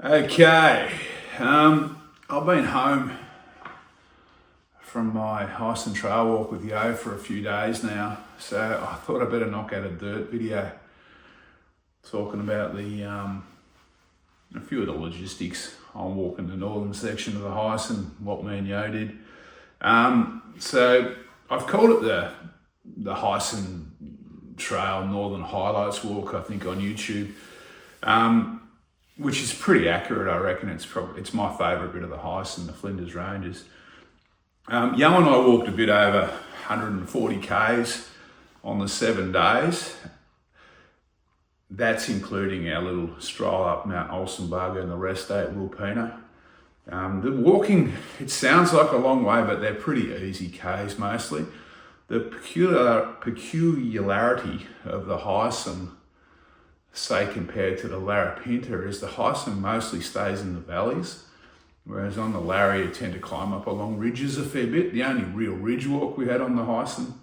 Okay, I've been home from my Heysen Trail walk with Yo for a few days now, so I thought I'd better knock out a dirt video talking about a few of the logistics on walking the northern section of the Heysen, what me and Yo did. So I've called it the Heysen Trail Northern Highlights Walk, I think, on YouTube. Which is pretty accurate, I reckon. It's my favourite bit of the Heysen, the Flinders Ranges. Yo and I walked a bit over 140 k's on the 7 days. That's including our little stroll up Mount Olsenburger and the rest day at Wilpena. The walking, it sounds like a long way, but they're pretty easy k's mostly. The peculiarity of the Heysen, say compared to the Larapinta, is the Heysen mostly stays in the valleys, whereas on the Larry you tend to climb up along ridges a fair bit. The only real ridge walk we had on the Heysen,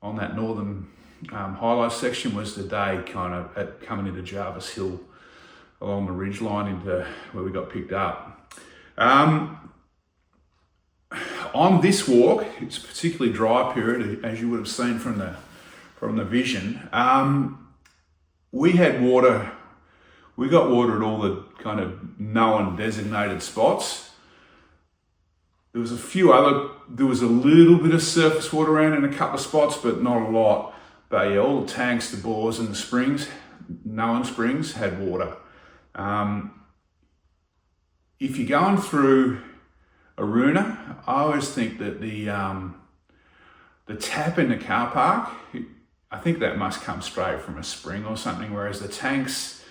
on that northern highlight section, was the day kind of at coming into Jarvis Hill along the ridge line into where we got picked up. On this walk, it's a particularly dry period, as you would have seen from the vision. We had water, we got water at all the kind of known designated spots. There was a little bit of surface water around in a couple of spots, but not a lot. But yeah, all the tanks, the bores and the springs, known springs, had water. If you're going through Aruna, I always think that the tap in the car park, I think that must come straight from a spring or something, whereas the tanks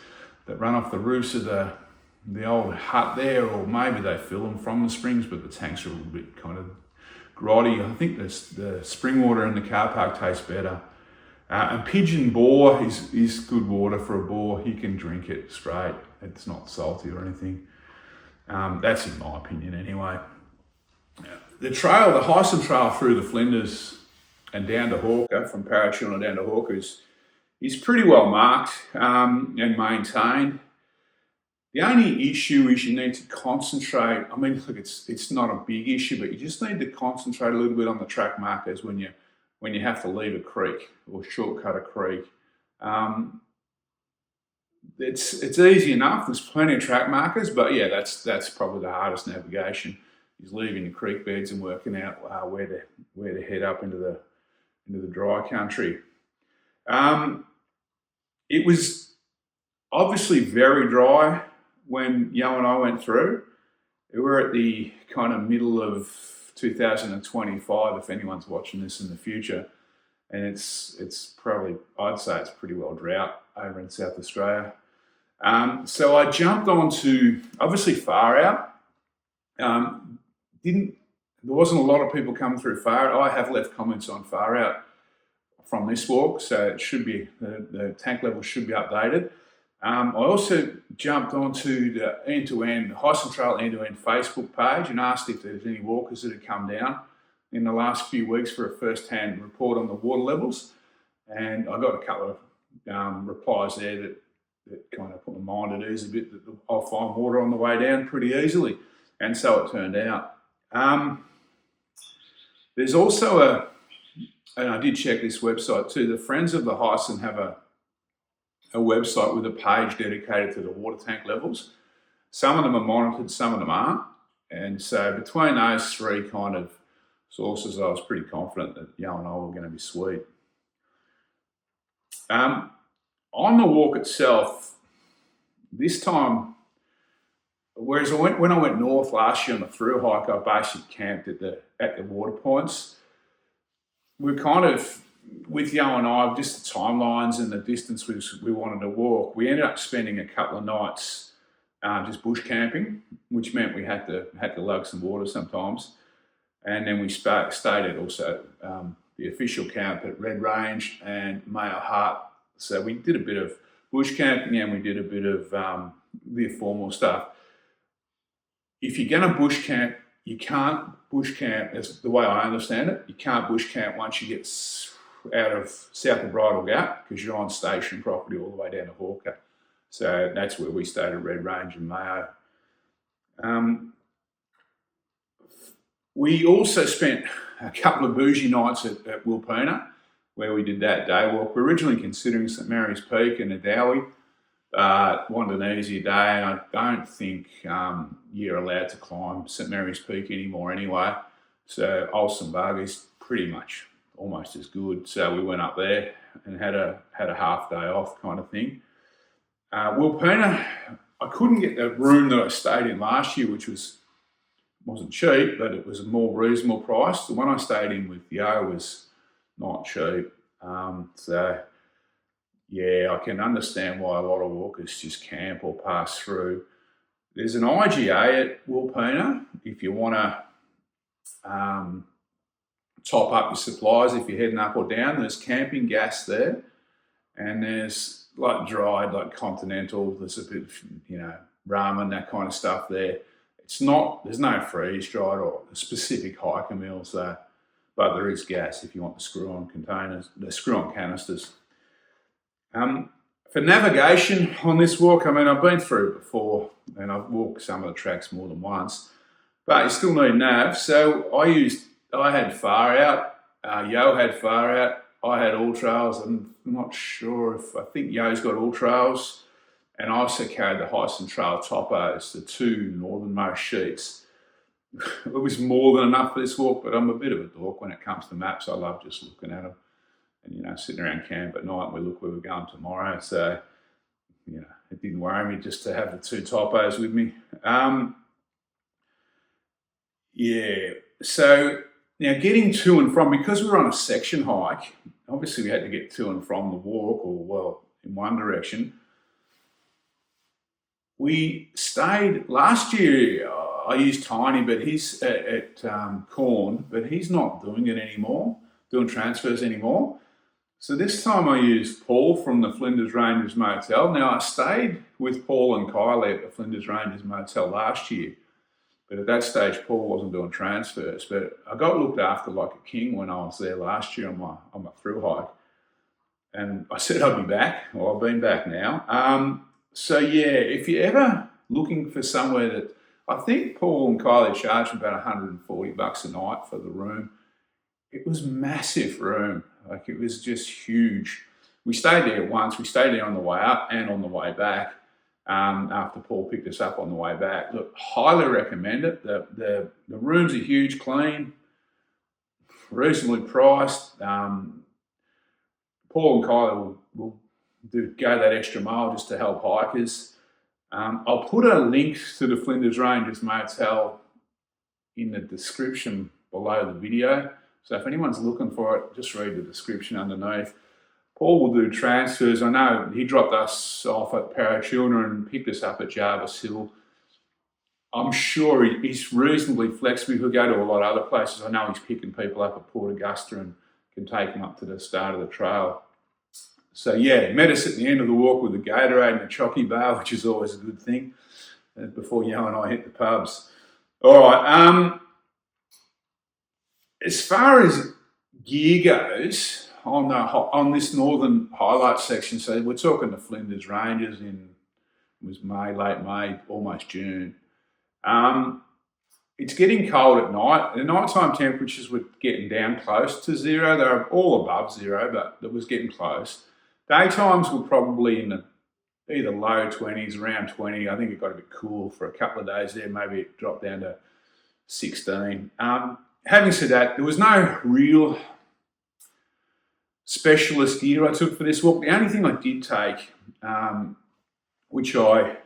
that run off the roofs of the old hut there, or maybe they fill them from the springs, but the tanks are a little bit kind of grotty. I think the spring water in the car park tastes better. And pigeon bore is good water for a boar. You can drink it straight. It's not salty or anything. That's in my opinion anyway. The Heysen Trail through the Flinders and down to Hawker, from Parachuna down to Hawker, is pretty well marked and maintained. The only issue is you need to concentrate. I mean, look, it's not a big issue, but you just need to concentrate a little bit on the track markers when you have to leave a creek or shortcut a creek. It's easy enough. There's plenty of track markers, but yeah, that's probably the hardest navigation, is leaving the creek beds and working out where to head up into the dry country. It was obviously very dry when Yo and I went through. We were at the kind of middle of 2025, if anyone's watching this in the future, and it's probably, I'd say it's pretty well drought over in South Australia. So I jumped onto, obviously, FarOut. There wasn't a lot of people coming through FarOut. I have left comments on FarOut from this walk, so it should be, the tank level should be updated. I also jumped onto the Heysen Trail end-to-end Facebook page and asked if there's any walkers that had come down in the last few weeks for a first-hand report on the water levels. And I got a couple of replies there that kind of put my mind at ease a bit, that I'll find water on the way down pretty easily. And so it turned out. There's also and I did check this website too, the Friends of the Heysen have a website with a page dedicated to the water tank levels. Some of them are monitored, some of them aren't. And so between those three kind of sources, I was pretty confident that Yo and I were going to be sweet. On the walk itself, this time, whereas when I went north last year on the through hike, I basically camped at the water points. We're kind of, with Yo and I, just the timelines and the distance we wanted to walk, we ended up spending a couple of nights just bush camping, which meant we had to lug some water sometimes. And then we stayed at also the official camp at Red Range and Mayo Hut. So we did a bit of bush camping and we did a bit of the formal stuff. If you're going to bush camp, you can't bush camp, as the way I understand it, you can't bush camp once you get out of south of Bridle Gap, because you're on station property all the way down to Hawker. So that's where we stayed at Red Range and Mayo. We also spent a couple of bougie nights at Wilpena, where we did that day walk. We were originally considering St Mary's Peak and Adowie, but wanted an easier day, and I don't think you're allowed to climb St Mary's Peak anymore anyway. So Olsenburg is pretty much almost as good. So we went up there and had a half day off kind of thing. Wilpena, I couldn't get the room that I stayed in last year, which wasn't cheap, but it was a more reasonable price. The one I stayed in with Yo was not cheap. So yeah, I can understand why a lot of walkers just camp or pass through. There's an IGA at Wilpena if you want to top up your supplies if you're heading up or down. There's camping gas there, and there's like dried, like continental. There's a bit of, ramen, that kind of stuff there. There's no freeze dried or specific hiker meals there, but there is gas if you want the screw-on canisters. For navigation on this walk, I've been through it before and I've walked some of the tracks more than once, but you still need nav. So I had FarOut, Yo had FarOut, I had AllTrails. I'm not sure I think Yo's got AllTrails, and I also carried the Heysen Trail topos, the two northernmost sheets. It was more than enough for this walk, but I'm a bit of a dork when it comes to maps. I love just looking at them and, sitting around camp at night and we look where we're going tomorrow. So, it didn't worry me just to have the two topos with me. So now getting to and from, because we were on a section hike, obviously we had to get to and from the walk, in one direction. We stayed last year. I used Tiny, but he's at Corn, but he's not doing it anymore, doing transfers anymore. So this time I used Paul from the Flinders Ranges Motel. Now I stayed with Paul and Kylie at the Flinders Ranges Motel last year, but at that stage Paul wasn't doing transfers. But I got looked after like a king when I was there last year on my through hike, and I said I'd be back. Well, I've been back now. So yeah, if you're ever looking for somewhere that, I think Paul and Kylie charged me about $140 a night for the room. It was massive room. Like, it was just huge. We stayed there once. We stayed there on the way up and on the way back after Paul picked us up on the way back. Look, highly recommend it. The rooms are huge, clean, reasonably priced. Paul and Kylie will go that extra mile just to help hikers. I'll put a link to the Flinders Ranges Motel in the description below the video. So if anyone's looking for it, just read the description underneath. Paul will do transfers. I know he dropped us off at Parachilna and picked us up at Jarvis Hill. I'm sure he's reasonably flexible. He'll go to a lot of other places. I know he's picking people up at Port Augusta and can take them up to the start of the trail. So yeah, met us at the end of the walk with a Gatorade and a chocky bar, which is always a good thing, before Yo and I hit the pubs. All right. As far as gear goes on this northern highlight section, so we're talking the Flinders Ranges it was May, late May, almost June. It's getting cold at night. The nighttime temperatures were getting down close to zero. They were all above zero, but it was getting close. Daytimes were probably in the either low 20s, around 20. I think it got a bit cool for a couple of days there. Maybe it dropped down to 16. Having said that, there was no real specialist gear I took for this walk. The only thing I did take, which I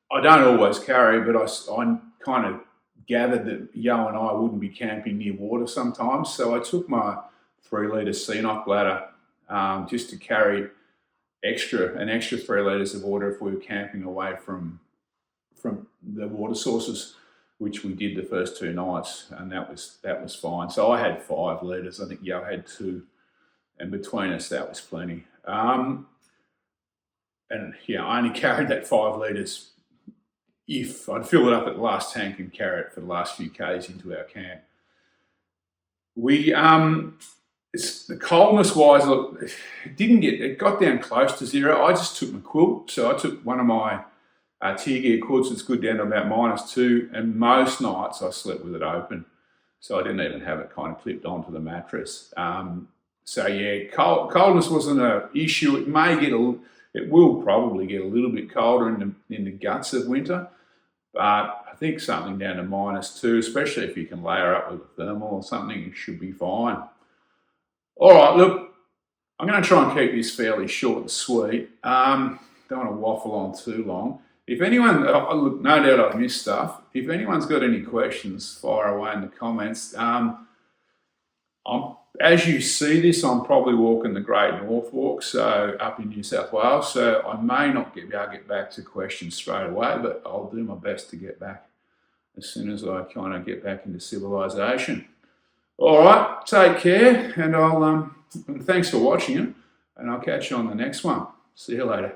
don't always carry, but I kind of gathered that Yo and I wouldn't be camping near water sometimes. So I took my 3-litre Ceanoc bladder just to carry an extra 3 litres of water if we were camping away from the water sources, which we did the first 2 nights, and that was fine. So I had 5 litres. I think Yo had 2, and between us that was plenty. And yeah, I only carried that 5 litres if I'd fill it up at the last tank and carry it for the last few k's into our camp. It's the coldness wise, look, it got down close to zero. I just took my quilt. So I took one of my Tier gear, of course, it's good down to about -2, and most nights I slept with it open. So I didn't even have it kind of clipped onto the mattress. So yeah, coldness wasn't an issue. It will probably get a little bit colder in the guts of winter, but I think something down to -2, especially if you can layer up with a thermal or something, should be fine. All right, look, I'm going to try and keep this fairly short and sweet. Don't want to waffle on too long. If anyone, look, no doubt I've missed stuff. If anyone's got any questions, fire away in the comments. As you see this, I'm probably walking the Great North Walk, so up in New South Wales. So I may not be able to get back to questions straight away, but I'll do my best to get back as soon as I kind of get back into civilization. All right, take care, and thanks for watching it, and I'll catch you on the next one. See you later.